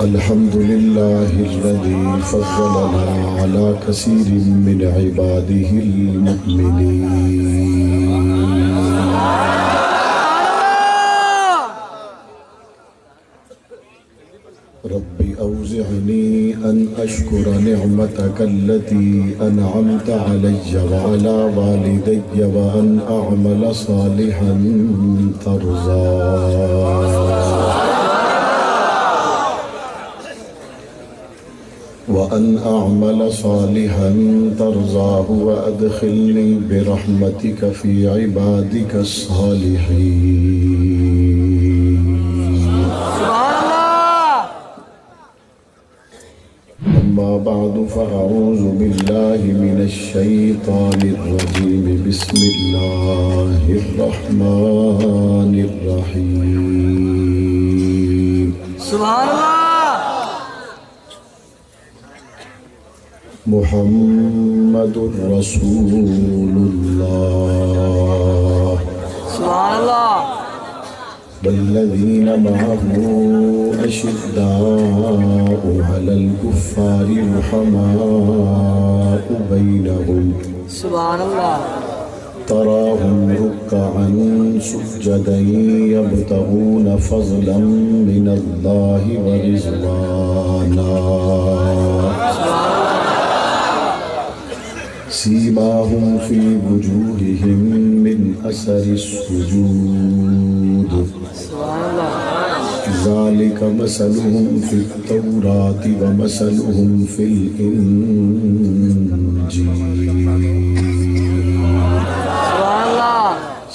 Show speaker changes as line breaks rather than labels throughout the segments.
الحمد لله الذي فضلنا على كثير من عباده المؤمنين. رب أوزعني أن أشكر نعمتك التي أنعمت علي وعلى والدي وأن أعمل صالحا ترضاه وأدخلني برحمتك في عبادك الصالحين. أما بعد فأعوذ بالله من الشيطان الرجيم. بسم الله الرحمن الرحيم.
سبحان اللہ.
محمد رسول الله
سبحان اللہ.
والذين معه أشداء على الكفار رحماء بينهم
سبحان اللہ.
تراهم ركعا سجدا يبتغون فضلا من الله ورضوانا سيماهم في وجوههم من أثر السجود ذلك مثلهم في التوراة ومثلهم في الإنجيل.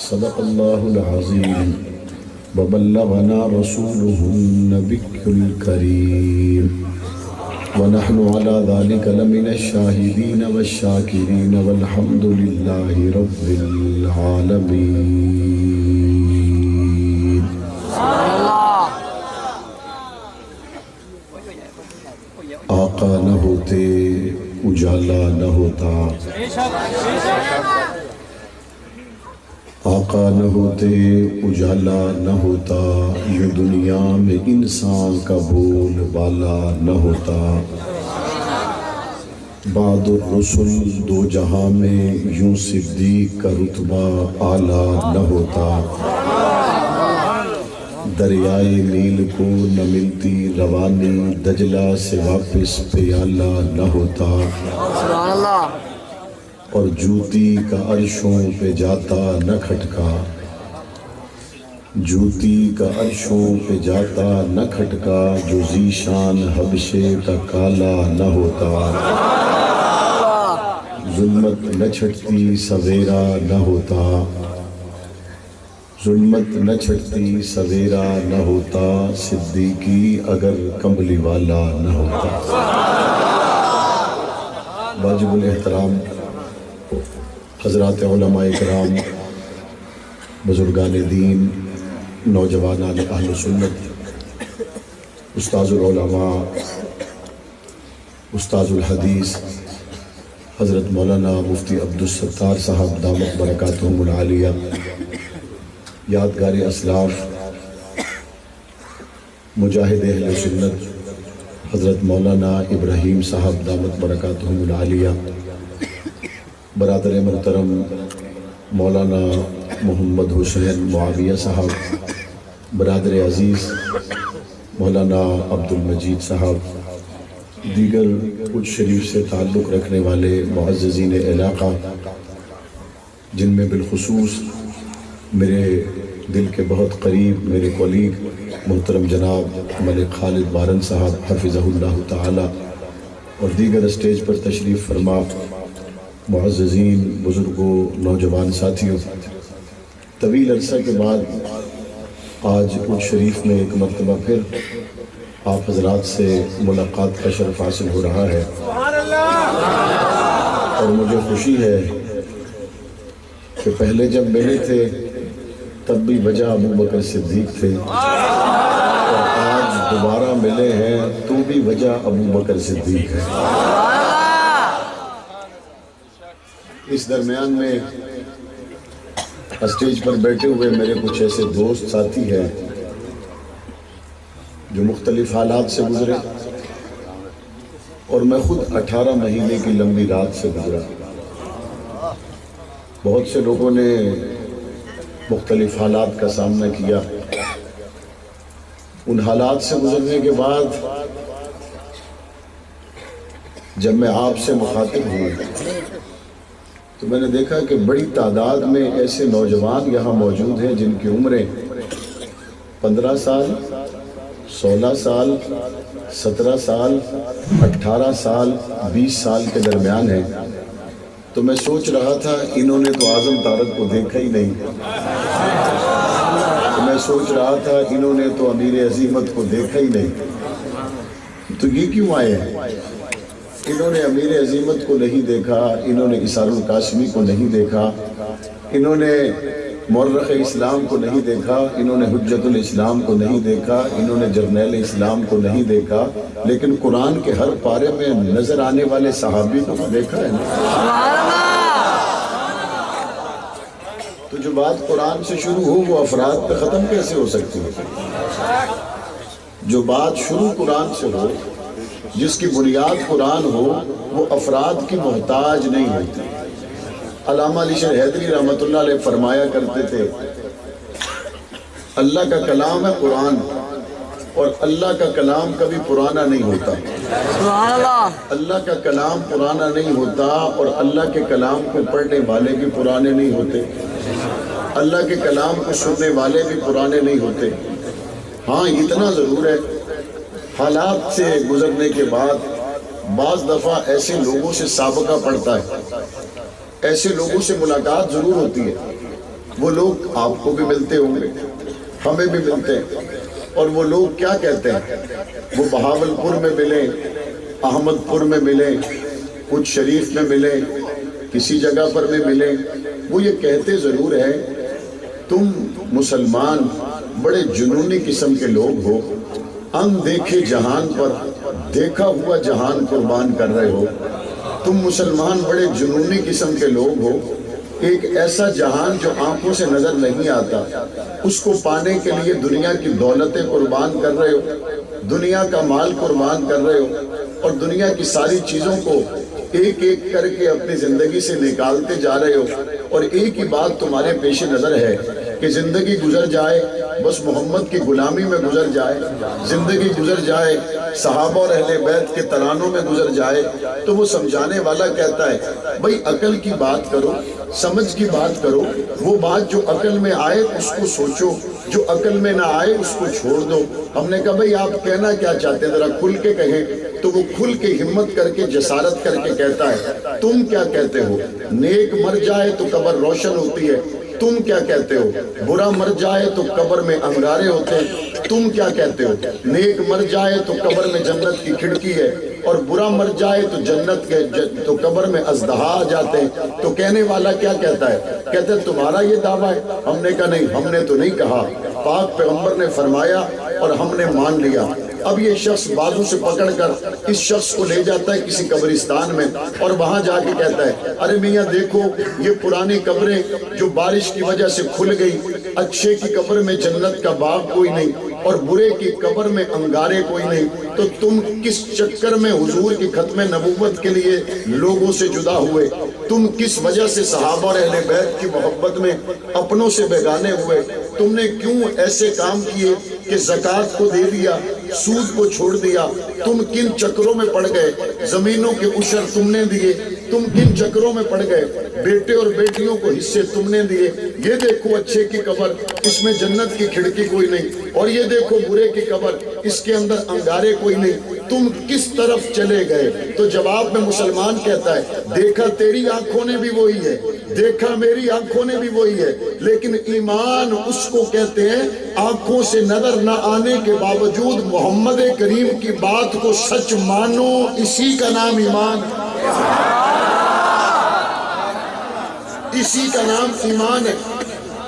صدق الله العظيم وبلغنا رسوله النبي الكريم ونحن على ذلك لمن الشاهدين والشاكرين والحمد لله رب العالمين. آقا نہ ہوتے اجالا نہ ہوتا، آقا نہ ہوتے اجالا نہ ہوتا، یہ دنیا میں انسان کا بول بالا نہ ہوتا. بعد الرسل دو جہاں میں یوں صدیق کا رتبہ اعلیٰ نہ ہوتا. دریائے نیل کو نہ ملتی روانی، دجلہ سے واپس پیالہ نہ ہوتا.
سبحان اللہ.
اور جوتی کا عرشوں پہ جاتا نہ کھٹکا، جوتی کا عرشوں پہ جاتا نہ کھٹکا، جو ذیشان حبشے کا کالا نہ ہوتا. ظلمت نہ چھٹتی سویرا نہ ہوتا، ظلمت نہ چھٹتی سویرا نہ ہوتا، صدیقی اگر کمبلی والا نہ ہوتا. واجب الاحترام حضرات علماء اکرام، بزرگان دین، نوجوانان اہل سنت، استاذ العلماء، استاذ الحدیث حضرت مولانا مفتی عبدالستار صاحب دامت برکاتہم العالیہ، یادگار اسلاف، مجاہد اہل سنت حضرت مولانا ابراہیم صاحب دامت برکاتہم العالیہ، برادر محترم مولانا محمد حسین معاویہ صاحب، برادر عزیز مولانا عبد المجید صاحب، دیگر کچھ شریف سے تعلق رکھنے والے معززین علاقہ، جن میں بالخصوص میرے دل کے بہت قریب میرے کولیگ محترم جناب ملک خالد بارن صاحب حفظہ اللہ تعالی، اور دیگر اسٹیج پر تشریف فرما معززین، بزرگوں، نوجوان ساتھیوں، طویل عرصہ کے بعد آج کچھ شریف میں ایک مرتبہ پھر آپ حضرات سے ملاقات کا شرف حاصل ہو رہا ہے، اور مجھے خوشی ہے کہ پہلے جب ملے تھے تب بھی وجہ ابو بکر صدیق تھے، اور آج دوبارہ ملے ہیں تو بھی وجہ ابو بکر صدیق ہے. اس درمیان میں اسٹیج پر بیٹھے ہوئے میرے کچھ ایسے دوست ساتھی ہیں جو مختلف حالات سے گزرے، اور میں خود 18 مہینے کی لمبی رات سے گزرا۔ بہت سے لوگوں نے مختلف حالات کا سامنا کیا۔ ان حالات سے گزرنے کے بعد جب میں آپ سے مخاطب ہوں تو میں نے دیکھا کہ بڑی تعداد میں ایسے نوجوان یہاں موجود ہیں جن کی عمریں 15 سال، 16 سال، 17 سال، 18 سال، 20 سال کے درمیان ہیں۔ تو میں سوچ رہا تھا انہوں نے تو اعظم طارق کو دیکھا ہی نہیں، تو میں سوچ رہا تھا انہوں نے تو امیر عظیمت کو دیکھا ہی نہیں، تو یہ کیوں آئے ہیں؟ انہوں نے امیر عظیمت کو نہیں دیکھا، انہوں نے اسار القاسمی کو نہیں دیکھا، انہوں نے مورخ اسلام کو نہیں دیکھا، انہوں نے حجت الاسلام کو نہیں دیکھا، انہوں نے جرنیل اسلام کو نہیں دیکھا، لیکن قرآن کے ہر پارے میں نظر آنے والے صحابی کو دیکھا ہے نا۔
سبحان اللہ۔
تو جو بات قرآن سے شروع ہو وہ افراد پہ ختم کیسے ہو سکتی ہے؟ جو بات شروع قرآن سے ہو، جس کی بنیاد قرآن ہو، وہ افراد کی محتاج نہیں ہوتی۔ علامہ علی شیر حیدری رحمۃ اللہ علیہ فرمایا کرتے تھے، اللہ کا کلام ہے قرآن، اور اللہ کا کلام کبھی پرانا نہیں ہوتا۔
سبحان اللہ۔
اللہ کا کلام پرانا نہیں ہوتا، اور اللہ کے کلام کو پڑھنے والے بھی پرانے نہیں ہوتے، اللہ کے کلام کو سننے والے بھی پرانے نہیں ہوتے۔ ہاں اتنا ضرور ہے، حالات سے گزرنے کے بعد بعض دفعہ ایسے لوگوں سے سابقہ پڑتا ہے، ایسے لوگوں سے ملاقات ضرور ہوتی ہے۔ وہ لوگ آپ کو بھی ملتے ہوں گے، ہمیں بھی ملتے ہیں، اور وہ لوگ کیا کہتے ہیں؟ وہ بہاولپور میں ملیں، احمد پور میں ملیں، کچھ شریف میں ملیں، کسی جگہ پر میں ملیں، وہ یہ کہتے ضرور ہے تم مسلمان بڑے جنونی قسم کے لوگ ہو، ان دیکھے جہان پر دیکھا ہوا جہان قربان کر رہے ہو۔ تم مسلمان بڑے جنونی قسم کے لوگ ہو، ایک ایسا جہان جو آنکھوں سے نظر نہیں آتا، اس کو پانے کے لیے دنیا کی دولتیں قربان کر رہے ہو، دنیا کا مال قربان کر رہے ہو، اور دنیا کی ساری چیزوں کو ایک ایک کر کے اپنی زندگی سے نکالتے جا رہے ہو، اور ایک ہی بات تمہارے پیش نظر ہے کہ زندگی گزر جائے بس محمد کی غلامی میں گزر جائے، زندگی گزر جائے صحابہ اور اہل بیت کے ترانوں میں گزر جائے۔ تو وہ سمجھانے والا کہتا ہے بھئی عقل کی بات کرو، سمجھ کی بات کرو، وہ بات جو عقل میں آئے اس کو سوچو، جو عقل میں نہ آئے اس کو چھوڑ دو۔ ہم نے کہا بھئی آپ کہنا کیا چاہتے ہیں، ذرا کھل کے کہیں۔ تو وہ کھل کے ہمت کر کے جسارت کر کے کہتا ہے تم کیا کہتے ہو، نیک مر جائے تو قبر روشن ہوتی ہے، تم کیا کہتے ہو، برا مر جائے تو قبر میں انگارے ہوتے ہیں، تم کیا کہتے ہو، نیک مر جائے تو قبر میں جنت کی کھڑکی ہے، اور برا مر جائے تو جنت کے تو قبر میں ازدہا آ جاتے ہیں۔ تو کہنے والا کیا کہتا ہے؟ کہتا ہے تمہارا یہ دعویٰ ہے؟ ہم نے کہا نہیں، ہم نے تو نہیں کہا، پاک پیغمبر نے فرمایا اور ہم نے مان لیا۔ اب یہ شخص بازو سے پکڑ کر اس شخص کو لے جاتا ہے کسی قبرستان میں، اور وہاں جا کے کہتا ہے ارے میاں دیکھو یہ پرانی قبریں جو بارش کی وجہ سے کھل گئی، اچھے کی قبر میں جنت کا باغ کوئی نہیں، اور برے کی قبر میں انگارے کوئی نہیں، تو تم کس چکر میں حضور کی ختم نبوت کے لیے لوگوں سے جدا ہوئے؟ تم کس وجہ سے صحابہ اور اہل بیت کی محبت میں اپنوں سے بیگانے ہوئے؟ تم نے کیوں ایسے کام کیے کہ زکوٰۃ کو دے دیا، سود کو چھوڑ دیا؟ تم کن چکروں میں پڑ گئے؟ زمینوں کے عشر تم نے دیے، تم کن چکروں میں پڑ گئے؟ بیٹے اور بیٹیوں کو حصے تم نے دیے۔ یہ دیکھو اچھے کی قبر، اس میں جنت کی کھڑکی کوئی نہیں، اور یہ دیکھو برے کی قبر، اس کے اندر انگارے کوئی نہیں، تم کس طرف چلے گئے؟ تو جواب میں مسلمان کہتا ہے دیکھا تیری آنکھوں نے بھی وہی ہے، دیکھا میری آنکھوں نے بھی وہی ہے، لیکن ایمان اس کو کہتے ہیں آنکھوں سے نظر نہ آنے کے باوجود محمد کریم کی بات کو سچ مانو، اسی کا نام ایمان، اسی کا نام ایمان ہے۔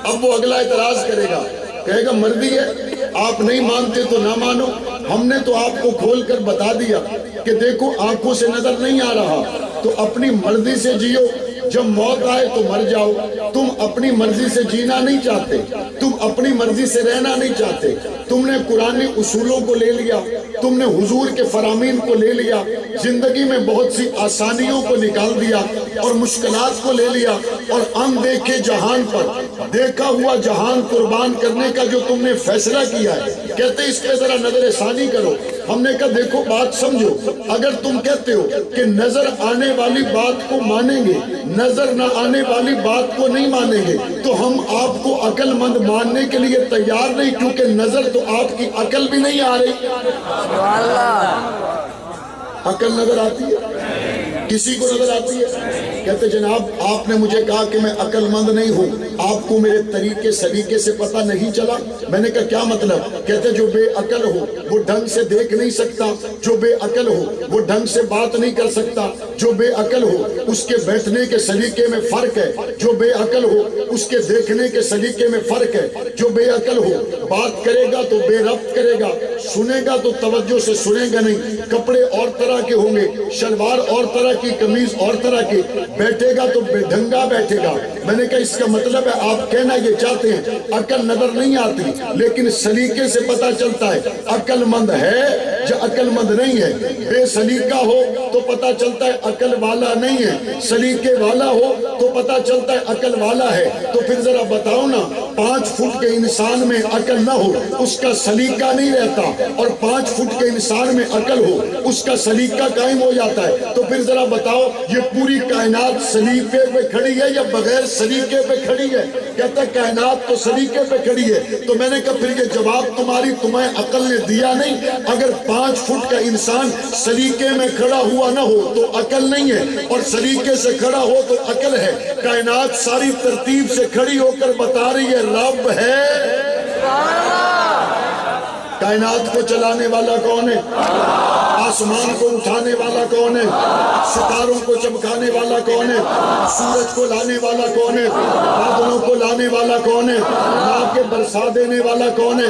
اب وہ اگلا اعتراض کرے گا، کہے گا مرضی ہے، آپ نہیں مانتے تو نہ مانو، ہم نے تو آپ کو کھول کر بتا دیا کہ دیکھو آنکھوں سے نظر نہیں آ رہا تو اپنی مرضی سے جیو، جب موت آئے تو مر جاؤ. تم اپنی مرضی سے جینا نہیں چاہتے, تم اپنی مرضی سے رہنا نہیں چاہتے. تم نے قرآنی اصولوں کو لے لیا, تم نے حضور کے فرامین کو لے لیا, زندگی میں بہت سی آسانیوں کو نکال دیا اور مشکلات کو لے لیا, اور ہم دیکھے جہان پر دیکھا ہوا جہان قربان کرنے کا جو تم نے فیصلہ کیا ہے, کہتے اس پہ ذرا نظر ثانی کرو. ہم نے کہا دیکھو بات سمجھو, اگر تم کہتے ہو کہ نظر آنے والی بات کو مانیں گے, نظر نہ آنے والی بات کو نہیں مانیں گے, تو ہم آپ کو عقل مند ماننے کے لیے تیار نہیں, کیونکہ نظر تو آپ کی عقل بھی نہیں آ رہی.
سبحان اللہ.
عقل نظر آتی ہے؟ کسی کو نظر آتی ہے؟ کہتے جناب آپ نے مجھے کہا کہ میں عقل مند نہیں ہوں, آپ کو میرے طریقے سلیقے سے پتہ نہیں چلا. میں نے کہا کیا مطلب؟ کہتے جو بے عقل ہو وہ ڈھنگ سے دیکھ نہیں سکتا, جو بے عقل ہو وہ ڈھنگ سے بات نہیں کر سکتا, جو بے عقل ہو اس کے بیٹھنے کے سلیقے میں فرق ہے, جو بے عقل ہو اس کے دیکھنے کے سلیقے میں فرق ہے, جو بے عقل ہو بات کرے گا تو بے ربط کرے گا, سنے گا تو توجہ سے سنے گا نہیں, کپڑے اور طرح کے ہوں گے, شلوار اور طرح کی, قمیض اور طرح کی, بیٹھے گا تو بے ڈھنگا بیٹھے گا. میں نے کہا اس کا مطلب ہے آپ کہنا یہ چاہتے ہیں عقل نظر نہیں آتی لیکن سلیقے سے پتہ چلتا ہے عقل مند ہے یا عقل مند نہیں ہے. بے سلیقہ ہو تو پتہ چلتا ہے عقل والا نہیں ہے, سلیقے والا ہو تو پتہ چلتا ہے عقل والا ہے. تو پھر ذرا بتاؤ نا, 5 فٹ کے انسان میں عقل نہ ہو اس کا سلیقہ نہیں رہتا, اور 5 فٹ کے انسان میں عقل ہو اس کا سلیقہ قائم ہو جاتا ہے. تو پھر ذرا بتاؤ یہ پوری کائنات سلیقے پہ کھڑی ہے یا بغیر سلیقے پہ کھڑی ہے؟ کہتا ہے کائنات تو سلیقے پہ کھڑی ہے. تو میں نے کہا پھر یہ جواب تمہیں عقل نے دیا نہیں. اگر 5 فٹ کا انسان سلیقے میں کھڑا ہوا نہ ہو تو عقل نہیں ہے, اور سلیقے سے کھڑا ہو تو عقل ہے. کائنات ساری ترتیب سے کھڑی ہو کر بتا رہی ہے رب ہے. کائنات کو چلانے والا کون ہے؟ آسمان کو اٹھانے والا کون ہے؟ ستاروں کو چمکانے والا کون ہے؟ سورج کو لانے والا کون ہے؟ بادلوں کو لانے والا کون ہے؟ لا کے برسا دینے والا کون ہے؟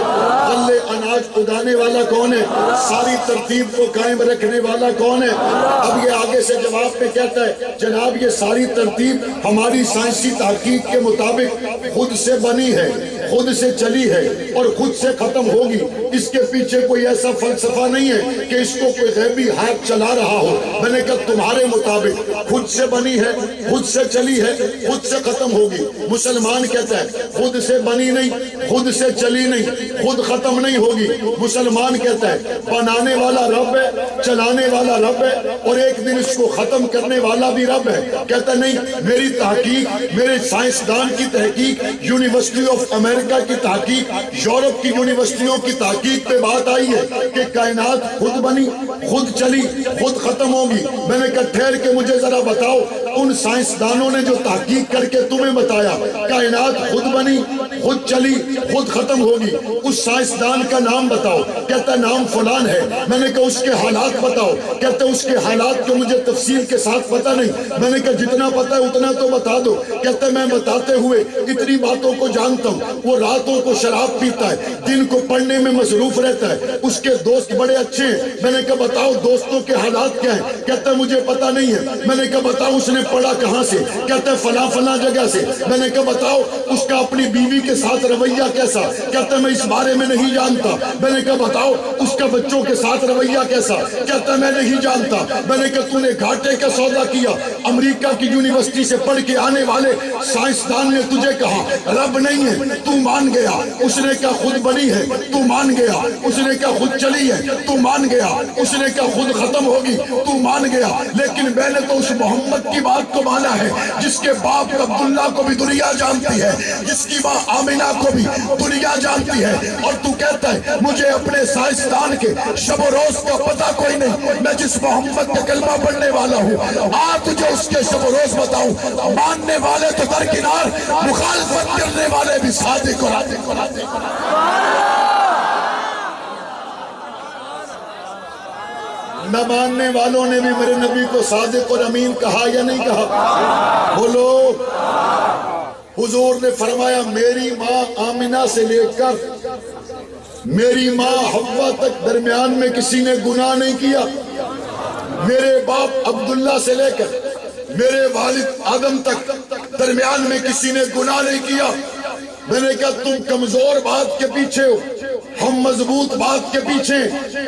غلے اناج اگانے والا کون ہے؟ ساری ترتیب کو قائم رکھنے والا کون ہے؟ اب یہ آگے سے جواب میں کہتا ہے جناب یہ ساری ترتیب ہماری سائنسی تحقیق کے مطابق خود سے بنی ہے, خود سے چلی ہے اور خود سے ختم ہوگی. اس کے پیچھے کوئی ایسا فلسفہ نہیں ہے کہ اس کو کوئی غیبی ہاتھ چلا رہا ہو. میں نے کہا تمہارے مطابق خود سے بنی ہے, خود سے چلی ہے, خود سے ختم ہوگی. مسلمان کہتا ہے خود سے بنی نہیں, خود سے چلی نہیں, خود ختم نہیں ہوگی. مسلمان کہتا ہے بنانے والا رب ہے, چلانے والا رب ہے, اور ایک دن اس کو ختم کرنے والا بھی رب ہے. کہتا نہیں میری تحقیق, میرے سائنسدان کی تحقیق, یونیورسٹی آف امریکہ کی تحقیق, یورپ کی یونیورسٹیوں کی تحقیق پہ بات آئی ہے کہ کائنات خود بنی, خود چلی, خود ختم ہوگی. میں نے کہا ٹھہر کے مجھے ذرا بتاؤ ان سائنسدانوں نے جو تحقیق کر کے تمہیں بتایا کائنات خود بنی, خود چلی, خود ختم ہوگی, اس سائنسدان کا نام بتاؤ. کہتا ہے نام فلان ہے. میں نے کہا اس کے حالات بتاؤ. کہتا ہے اس کے حالات کو مجھے تفصیل کے ساتھ پتہ نہیں. میں نے کہا جتنا پتہ ہے اتنا تو بتا دو. کہتا ہے میں بتاتے ہوئے اتنی باتوں کو جانتا ہوں. وہ راتوں کو شراب پیتا ہے, دن کو پڑھنے میں مصروف رہتا ہے, اس کے دوست بڑے اچھے ہیں. میں نے کہا بتاؤ دوستوں کے حالات کیا ہیں؟ کہتا ہے مجھے پتہ نہیں ہے. میں نے کہا بتاؤ اس نے پڑھا کہاں سے؟ کہتا ہے فلاں جگہ سے. میں نے کہا بتاؤ اس کا اپنی بیوی کے ساتھ رویہ کیسا؟ کہتا ہے میں اس بارے میں نہیں جانتا. میں نے کہا بتاؤ اس کا بچوں کے ساتھ رویہ کیسا؟ کہتا ہے میں نہیں جانتا. میں نے کہا تو نے گھاٹے کا سودا کیا. امریکہ کی یونیورسٹی سے پڑھ کے آنے والے سائنسدان نے تجھے کہا رب نہیں ہے, تو مان گیا. اس نے کہا خود بنی ہے, تو مان گیا. اس نے کہا خود چلی ہے, تو مان گیا. اس نے کہا خود ختم ہوگی, تو مان گیا. لیکن میں نے تو اس محمد کی بات کو مانا ہے جس کے باپ عبداللہ کو بھی دنیا جانتی ہے, جس کی ماں آمینہ کو بھی دنیا جانتی ہے. اور تو کہتا ہے مجھے اپنے سائنسدان کے شب و روز کا پتہ کوئی نہیں. میں جس محمد کا کلمہ پڑھنے والا ہوں تجھے اس کے شب و روز بتاؤں. ماننے والے تو درکنار, مخالفت کرنے والے بھی صادق اور نہ ماننے والوں نے بھی میرے نبی کو صادق اور امین کہا یا نہیں کہا؟ بولو. حضور نے فرمایا میری ماں آمینہ سے لے کر میری ماں حوا تک درمیان میں کسی نے گناہ نہیں کیا. میرے باپ عبداللہ سے لے کر میرے والد آدم تک درمیان میں کسی نے گناہ نہیں کیا۔ میں نے کہا تم کمزور بات کے پیچھے ہو، ہم مضبوط بات کے پیچھے۔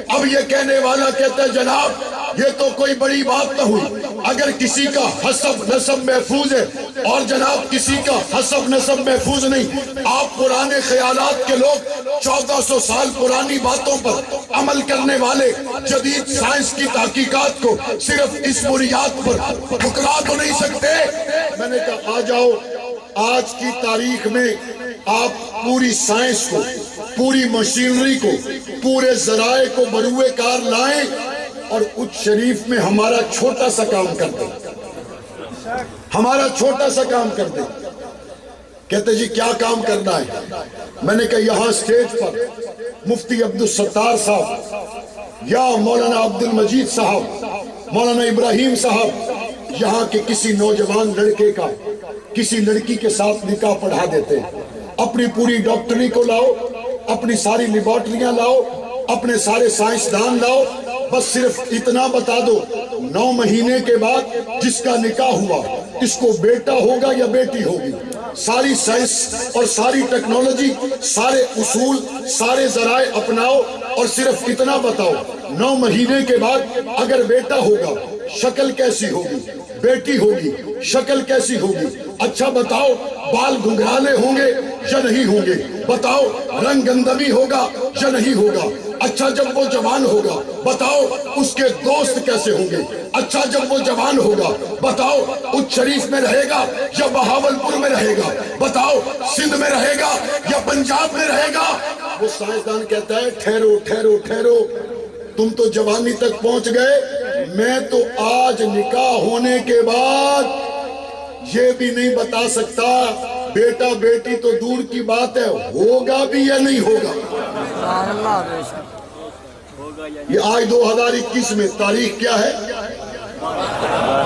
اب یہ کہنے والا کہتا ہے جناب یہ تو کوئی بڑی بات نہ ہوئی، اگر کسی کا حسب نسب محفوظ ہے اور جناب کسی کا حسب نسب محفوظ نہیں، آپ پرانے خیالات کے لوگ 1400 سال پرانی باتوں پر عمل کرنے والے جدید سائنس کی تحقیقات کو صرف اس بنیاد پر ٹھکرا تو نہیں سکتے۔ میں نے کہا آ جاؤ، آج کی تاریخ میں آپ پوری سائنس کو، پوری مشینری کو، پورے ذرائع کو بروئے کار لائیں اور قدس شریف میں ہمارا چھوٹا سا کام کر دیں، ہمارا چھوٹا سا کام کر دیں۔ کہتے جی کیا کام کرنا ہے؟ میں نے کہا یہاں سٹیج پر مفتی عبدالستار صاحب یا مولانا عبد المجید صاحب، مولانا ابراہیم صاحب یہاں کے کسی نوجوان لڑکے کا کسی لڑکی کے ساتھ نکاح پڑھا دیتے ہیں۔ اپنی پوری ڈاکٹری کو لاؤ، اپنی ساری لیبارٹریاں لاؤ، اپنے سارے سائنسدان لاؤ، بس صرف اتنا بتا دو 9 مہینے کے بعد جس کا نکاح ہوا اس کو بیٹا ہوگا یا بیٹی ہوگی۔ ساری سائنس اور ساری ٹیکنالوجی، سارے اصول، سارے ذرائع اپناؤ اور صرف اتنا بتاؤ 9 مہینے کے بعد اگر بیٹا ہوگا شکل کیسی ہوگی، بیٹی ہوگی شکل کیسی ہوگی، اچھا بتاؤ بال گھنگرالے ہوں گے یا نہیں ہوں گے، بتاؤ رنگ گندمی ہوگا یا نہیں ہوگا، اچھا جب وہ جوان ہوگا بتاؤ اس کے دوست کیسے ہوں گے، اچھا جب وہ جوان ہوگا بتاؤ قدس شریف میں رہے گا یا بہاولپور میں رہے گا، بتاؤ سندھ میں رہے گا یا پنجاب میں رہے گا۔ وہ سائنسدان کہتا ہے ٹھہرو ٹھہرو ٹھہرو، تم تو جوانی تک پہنچ گئے، میں تو آج نکاح ہونے کے بعد یہ بھی نہیں بتا سکتا بیٹا بیٹی تو دور کی بات ہے ہوگا بھی یا نہیں ہوگا۔ یہ آج 2021 میں تاریخ کیا ہے؟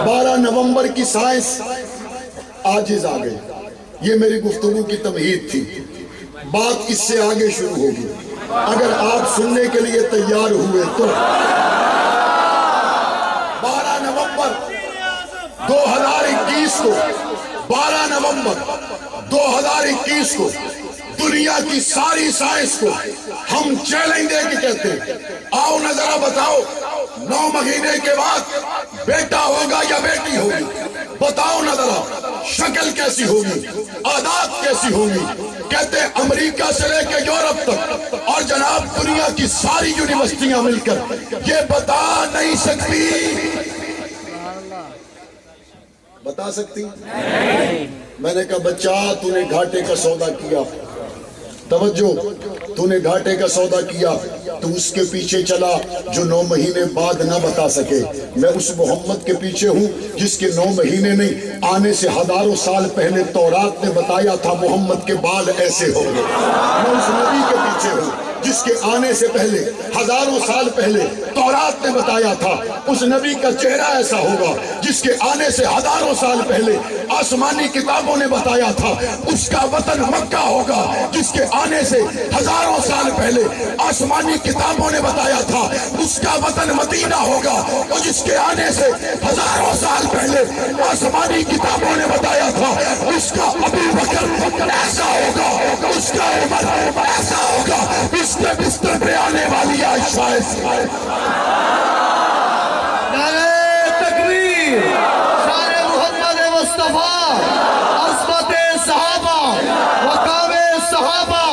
12 نومبر کی سائنس عاجز آ گئی۔ یہ میری گفتگو کی تمہید تھی، بات اس سے آگے شروع ہوگی، اگر آپ سننے کے لیے تیار ہوئے تو 12 نومبر 2021 کو 12 نومبر 2021 کو دنیا کی ساری سائنس کو ہم چیلنج دے کے کہتے ہیں آؤ نہ ذرا بتاؤ 9 مہینے کے بعد بیٹا ہوگا یا بیٹی ہوگی، بتاؤ نہ ذرا شکل کیسی ہوگی، عادات کیسی ہوگی۔ کہتے ہیں امریکہ سے لے کے یورپ تک اور جناب دنیا کی ساری یونیورسٹیاں مل کر یہ بتا نہیں سکتی، بتا سکتی؟ میں نے کہا بچہ تو نے گھاٹے کا سودا کیا، توجہ، تو نے گھاٹے کا سودا کیا، تو اس کے پیچھے چلا جو 9 مہینے بعد نہ بتا سکے۔ میں اس محمد کے پیچھے ہوں جس کے 9 مہینے نہیں آنے سے ہزاروں سال پہلے تورات نے بتایا تھا محمد کے بال ایسے ہوں گے۔ میں اس نبی کے پیچھے ہوں جس کے آنے سے پہلے ہزاروں سال پہلے تورات نے بتایا تھا اس نبی کا چہرہ ایسا ہوگا، جس کے آنے سے ہزاروں سال پہلے آسمانی کتابوں نے بتایا تھا اس کا وطن مکہ ہوگا، جس کے آنے سے ہزاروں سال پہلے آسمانی کتابوں نے بتایا تھا اس کا وطن مدینہ ہوگا، اور جس کے آنے سے ہزاروں سال پہلے آسمانی کتابوں نے بتایا تھا اس کا ابو بکر ایسا ہوگا، اس کا عمر ایسا ہوگا، اس کے بستر پہ آنے والی عائشہ ایسی۔
نعرہ تکبیر، شان محمد مصطفیٰ، عظمت صحابہ، مقام صحابہ،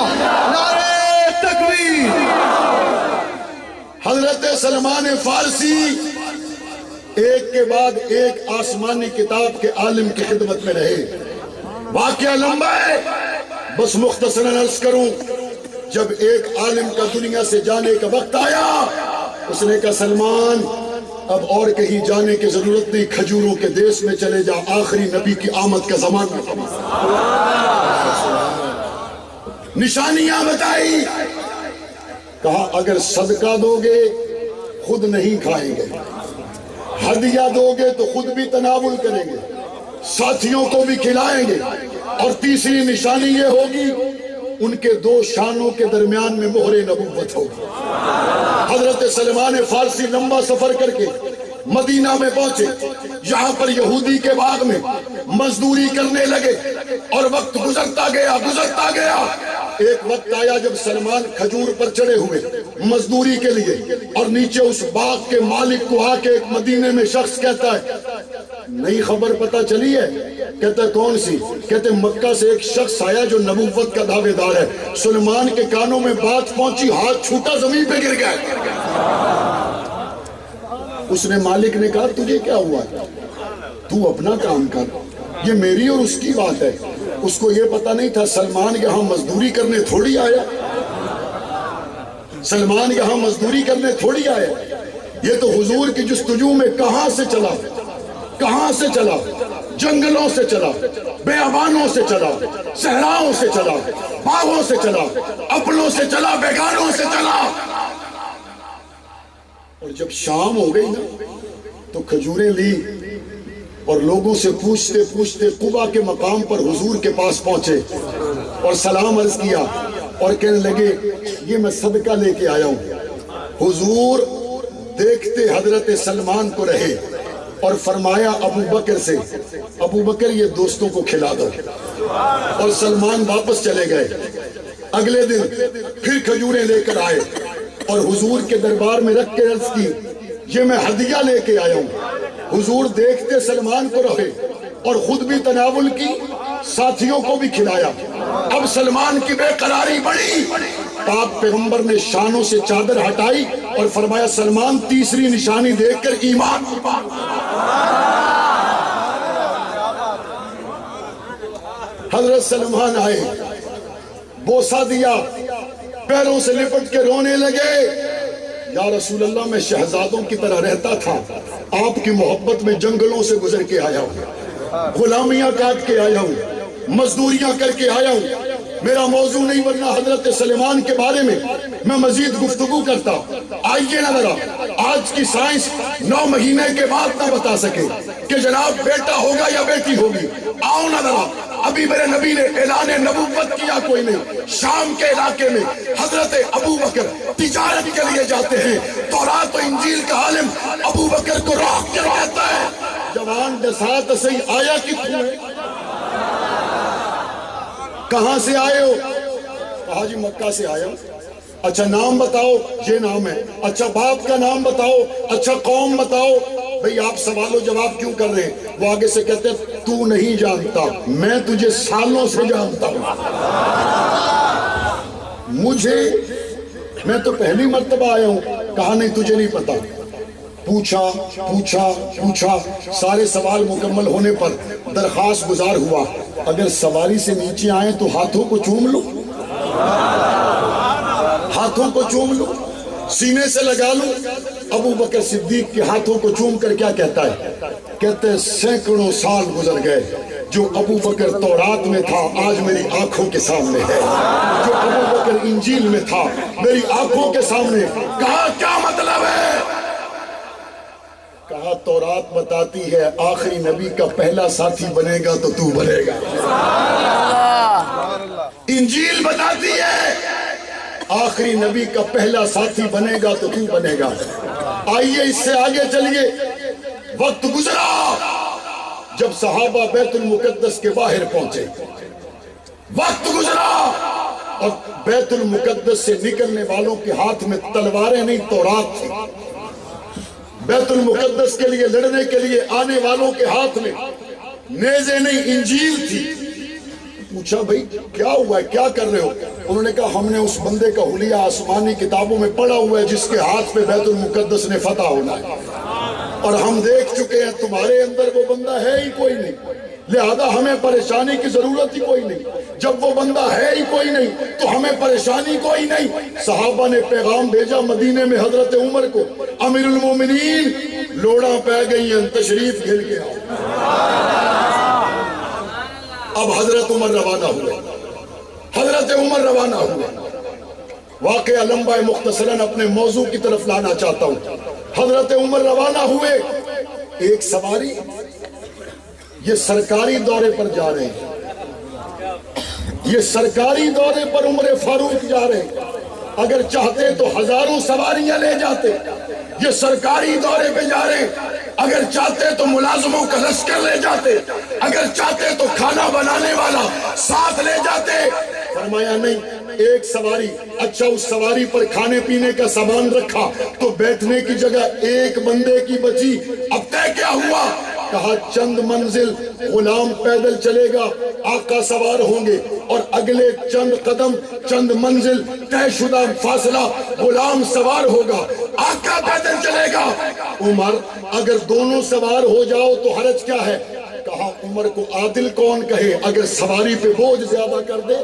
نعرہ تکبیر۔
حضرت سلمان فارسی ایک کے بعد ایک آسمانی کتاب کے عالم کی خدمت میں رہے۔ واقعہ لمبا ہے، بس مختصراً عرض کروں، جب ایک عالم کا دنیا سے جانے کا وقت آیا اس نے کہا سلمان اب اور کہیں جانے کی ضرورت نہیں، کھجوروں کے دیش میں چلے جا، آخری نبی کی آمد کا زمانہ۔ نشانیاں بتائی، کہا اگر صدقہ دو گے خود نہیں کھائیں گے، ہدیہ دو گے تو خود بھی تناول کریں گے، ساتھیوں کو بھی کھلائیں گے، اور تیسری نشانی یہ ہوگی ان کے 2 شانوں کے درمیان میں مہر نبوت ہوگی۔ حضرت سلمان فارسی لمبا سفر کر کے مدینہ میں پہنچے، یہاں پر یہودی کے باغ میں مزدوری کرنے لگے، اور وقت گزرتا گیا گزرتا گیا۔ ایک وقت آیا جب سلمان کھجور پر چڑھے ہوئے مزدوری کے لیے، اور نیچے اس باغ کے مالک کو آ کے ایک مدینے میں شخص کہتا ہے، نئی خبر پتہ چلی ہے؟ کہتا ہے کون سی؟ کہتے مکہ سے ایک شخص آیا جو نبوت کا دعوے دار ہے۔ سلمان کے کانوں میں بات پہنچی، ہاتھ چھوٹا زمین پہ گر گئے۔ اس نے مالک نے کہا تجھے کیا ہوا؟ تو اپنا کام کر، یہ میری اور اس کی بات ہے۔ اس کو یہ پتہ نہیں تھا سلمان یہاں مزدوری کرنے تھوڑی آیا، سلمان یہاں مزدوری کرنے تھوڑی آیا، یہ تو حضور کی جستجو میں کہاں سے چلا، کہاں سے چلا؟ جنگلوں سے چلا، بیابانوں سے چلا، صحراؤں سے چلا، باغوں سے چلا، اپنوں سے چلا، بیگانوں سے چلا۔ اور جب شام ہو گئی نا تو کھجوریں لی اور لوگوں سے پوچھتے پوچھتے قبا کے مقام پر حضور کے پاس پہنچے اور سلام عرض کیا اور کہنے لگے یہ میں صدقہ لے کے آیا ہوں۔ حضور دیکھتے حضرت سلمان کو رہے اور فرمایا ابو بکر سے، ابو بکر یہ دوستوں کو کھلا دو، اور سلمان واپس چلے گئے۔ اگلے دن پھر کھجوریں لے کر آئے اور حضور کے دربار میں رکھ کے عرض کی یہ میں ہدیہ لے کے آیا ہوں۔ حضور دیکھتے سلمان کو رہے اور خود بھی تناول کی، ساتھیوں کو بھی کھلایا۔ اب سلمان کی بے قراری بڑھی، پاک پیغمبر نے شانوں سے چادر ہٹائی اور فرمایا سلمان تیسری نشانی دیکھ کر ایمان کی بات۔ حضرت سلمان آئے، بوسہ دیا، پیروں سے لپٹ کے رونے لگے، یا رسول اللہ میں شہزادوں کی طرح رہتا تھا، آپ کی محبت میں جنگلوں سے گزر کے آیا ہوں، غلامیاں کاٹ کے آیا ہوں، مزدوریاں کر کے آیا ہوں۔ میرا موضوع نہیں ورنہ حضرت سلیمان کے بارے میں میں مزید گفتگو کرتا۔ آئیے نہ ذرا، آج کی سائنس 9 مہینے کے بعد نہ بتا سکے کہ جناب بیٹا ہوگا یا بیٹی ہوگی۔ آؤ نہ ذرا، ابھی میرے نبی نے اعلان نبوت کیا کوئی نہیں۔ شام کے علاقے میں حضرت ابو بکر تجارت کے لیے جاتے ہیں، تورات و انجیل کا عالم ابو بکر کو روک کے کہتا ہے جوان دسات سے آیا کتنے، کہاں سے آئے ہو؟ کہا جی مکہ سے آیا ہوں۔ اچھا نام بتاؤ، یہ نام ہے۔ اچھا باپ کا نام بتاؤ، اچھا قوم بتاؤ۔ بھئی آپ سوال و جواب کیوں کر رہے ہیں؟ وہ آگے سے کہتے ہیں تو نہیں جانتا، میں تجھے سالوں سے جانتا ہوں، میں تو پہلی مرتبہ آیا ہوں۔ کہا نہیں تجھے نہیں پتا۔ پوچھا پوچھا پوچھا، سارے سوال مکمل ہونے پر درخواست گزار ہوا اگر سواری سے نیچے آئیں تو ہاتھوں کو چوم لو، ہاتھوں کو چوم لو، سینے سے لگا لو۔ ابو بکر صدیق کے ہاتھوں کو چوم کر کیا کہتا ہے؟ کہتے ہیں سینکڑوں سال گزر گئے، جو ابو بکر تورات میں تھا آج میری آنکھوں کے سامنے ہے، جو ابو بکر انجیل میں تھا میری آنکھوں کے سامنے۔ کہا کیا مطلب ہے؟ کہا تورات بتاتی ہے آخری نبی کا پہلا ساتھی بنے گا تو تو بنے گا، انجیل بتاتی ہے آخری نبی کا پہلا ساتھی بنے گا تو تو بنے گا۔ آئیے اس سے آگے چلیے۔ وقت گزرا، جب صحابہ بیت المقدس کے باہر پہنچے، وقت گزرا اور بیت المقدس سے نکلنے والوں کے ہاتھ میں تلواریں نہیں تورات تھی، بیت المقدس کے لیے لڑنے کے لیے آنے والوں کے ہاتھ میں نیزے نہیں انجیل تھی۔ پوچھا بھئی کیا ہوا ہے، کیا کر رہے ہو؟ انہوں نے کہا ہم نے اس بندے کا حلیہ آسمانی کتابوں میں پڑھا ہوا ہے جس کے ہاتھ پہ بیت المقدس نے فتح ہونا ہے، اور ہم دیکھ چکے ہیں تمہارے اندر وہ بندہ ہے ہی کوئی نہیں، لہذا ہمیں پریشانی کی ضرورت ہی کوئی نہیں۔ جب وہ بندہ ہے ہی کوئی نہیں تو ہمیں پریشانی کوئی نہیں۔ صحابہ نے پیغام بھیجا مدینے میں حضرت عمر کو، امیر المومنین لوڑاں پہ گئی ہیں، تشریف گھل کے آؤ۔ اب حضرت عمر روانہ ہوئے، حضرت عمر روانہ ہوئے۔ واقعہ لمبا مختصراً اپنے موضوع کی طرف لانا چاہتا ہوں۔ حضرت عمر روانہ ہوئے، ایک سواری، یہ سرکاری دورے پر جا رہے ہیں، یہ سرکاری دورے پر عمر فاروق جا رہے ہیں، اگر چاہتے تو ہزاروں سواریاں لے جاتے،
یہ سرکاری دورے پہ جا رہے ہیں، اگر چاہتے تو ملازموں کا لشکر لے جاتے، اگر چاہتے تو کھانا بنانے والا ساتھ لے جاتے۔ فرمایا نہیں، ایک سواری، اچھا اس سواری پر کھانے پینے کا سامان رکھا تو بیٹھنے کی جگہ ایک بندے کی بچی، اب طے کیا ہوا؟ کہا چند منزل غلام پیدل چلے گا، آقا سوار ہوں گے، اور اگلے چند قدم، چند منزل طے شدہ فاصلہ غلام سوار ہوگا، آقا پیدل چلے گا۔ عمر اگر دونوں سوار ہو جاؤ تو حرج کیا ہے؟ کہا عمر کو عادل کون کہے اگر سواری پہ بوجھ زیادہ کر دے؟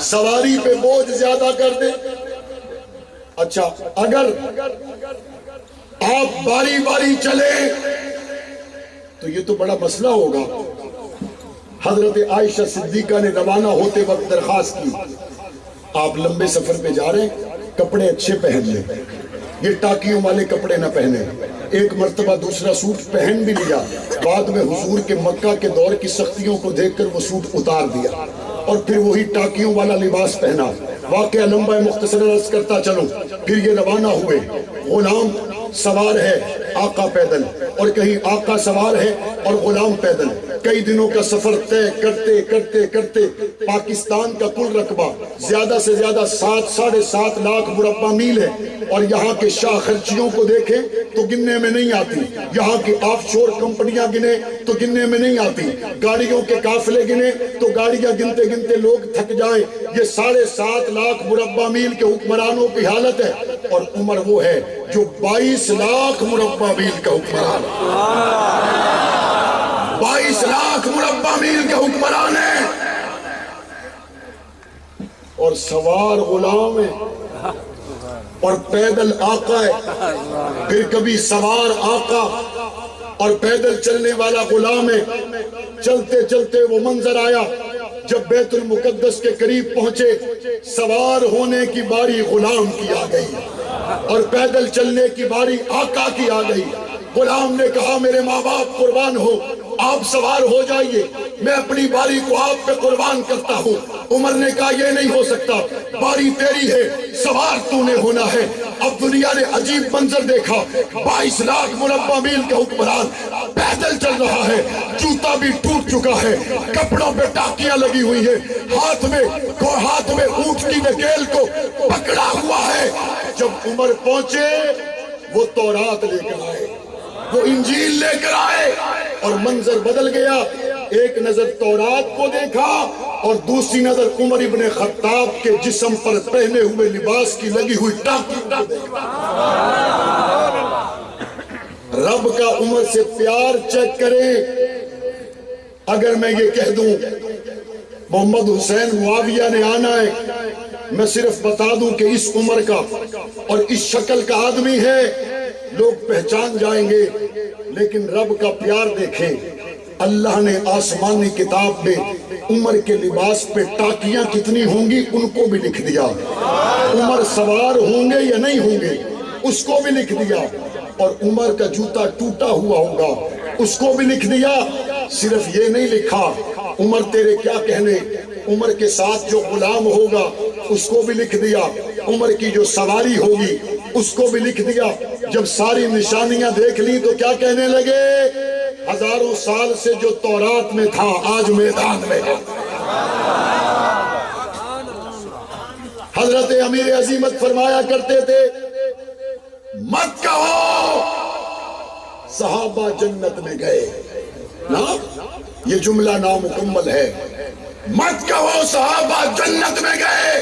سواری پہ بوجھ زیادہ کر دے۔ اچھا اگر آپ باری باری چلے تو یہ تو بڑا مسئلہ ہوگا۔ حضرت عائشہ صدیقہ نے روانہ ہوتے وقت درخواست کی، آپ لمبے سفر پہ جا رہے ہیں، کپڑے اچھے پہن لیں، یہ ٹاکیوں والے کپڑے نہ پہنے۔ ایک مرتبہ دوسرا سوٹ پہن بھی لیا، بعد میں حضور کے مکہ کے دور کی سختیوں کو دیکھ کر وہ سوٹ اتار دیا اور پھر وہی ٹاکیوں والا لباس پہنا۔ واقعہ لمبا ہے، مختصر عرض کرتا چلوں۔ پھر یہ روانہ ہوئے، غلام سوار ہے، آقا پیدل، اور کہیں آقا سوار ہے اور غلام پیدل۔ کئی دنوں کا سفر طے کرتے کرتے کرتے پاکستان کا کل رقبہ زیادہ سے زیادہ 7.5 لاکھ مربع میل ہے، اور یہاں کے شاہ خرچیوں کو دیکھیں تو گننے میں نہیں آتی، یہاں کی آف شور کمپنیاں گنے تو گننے میں نہیں آتی، گاڑیوں کے قافلے گنے تو گاڑیاں گنتے گنتے لوگ تھک جائیں۔ یہ 7.5 لاکھ مربع میل کے حکمرانوں کی حالت ہے، اور عمر وہ ہے جو 22 لاکھ مربع میل کا حکمران ہے۔ 22 لاکھ مربع میل کے حکمران ہیں، اور سوار غلام ہے اور پیدل آقا ہے۔ پھر کبھی سوار آقا اور پیدل چلنے والا غلام ہے۔ چلتے چلتے وہ منظر آیا، جب بیت المقدس کے قریب پہنچے، سوار ہونے کی باری غلام کی آ گئی اور پیدل چلنے کی باری آقا کی آ گئی۔ غلام نے کہا میرے ماں باپ قربان ہو، آپ سوار ہو جائیے، میں اپنی باری کو آپ پہ قربان کرتا ہوں۔ عمر نے کہا یہ نہیں ہو سکتا، باری تیری ہے، سوار تو نے ہونا ہے۔ اب دنیا نے عجیب منظر دیکھا، 22 لاکھ مربع میل کا حکمران پیدل چل رہا ہے، جوتا بھی ٹوٹ چکا ہے، کپڑوں پہ ٹاکیاں لگی ہوئی ہیں، ہاتھ میں اونٹ کی نکیل کو پکڑا ہوا ہے۔ جب عمر پہنچے وہ تورات لے کر آئے، وہ انجیل لے کر آئے، اور منظر بدل گیا۔ ایک نظر تورات کو دیکھا اور دوسری نظر عمر ابن خطاب کے جسم پر پہنے ہوئے لباس کی لگی ہوئی ٹاکی کو دیکھا۔ رب کا عمر سے پیار چیک کریں۔ اگر میں یہ کہہ دوں محمد حسین معاویہ نے آنا ہے، میں صرف بتا دوں کہ اس عمر کا اور اس شکل کا آدمی ہے، لوگ پہچان جائیں گے۔ لیکن رب کا پیار دیکھیں، اللہ نے آسمانی کتاب میں عمر کے لباس پہ ٹاکیاں کتنی ہوں گی ان کو بھی لکھ دیا، عمر سوار ہوں گے یا نہیں ہوں گے اس کو بھی لکھ دیا، اور عمر کا جوتا ٹوٹا ہوا ہوگا اس کو بھی لکھ دیا۔ صرف یہ نہیں لکھا عمر تیرے کیا کہنے، عمر کے ساتھ جو غلام ہوگا اس کو بھی لکھ دیا، عمر کی جو سواری ہوگی اس کو بھی لکھ دیا۔ جب ساری نشانیاں دیکھ لی تو کیا کہنے لگے، ہزاروں سال سے جو تورات میں تھا آج میدان میں ہے۔ حضرت امیر عظیمت فرمایا کرتے تھے، مت کہو صحابہ جنت میں گئے، نا یہ جملہ نامکمل ہے، مت کہو صحابہ جنت میں گئے،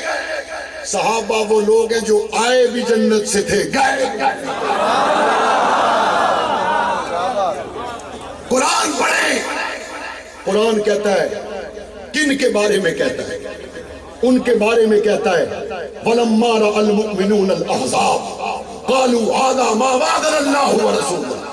صحابہ وہ لوگ ہیں جو آئے بھی جنت سے تھے، گئے۔ قرآن پڑھیں، قرآن کہتا ہے، کن کے بارے میں کہتا ہے، ان کے بارے میں کہتا ہے، وَلَمَّا رَأَى الْمُؤْمِنُونَ الْأَحْزَابَ قَالُوا هَذَا مَا وَعَدَنَا اللَّهُ وَرَسُولُهُ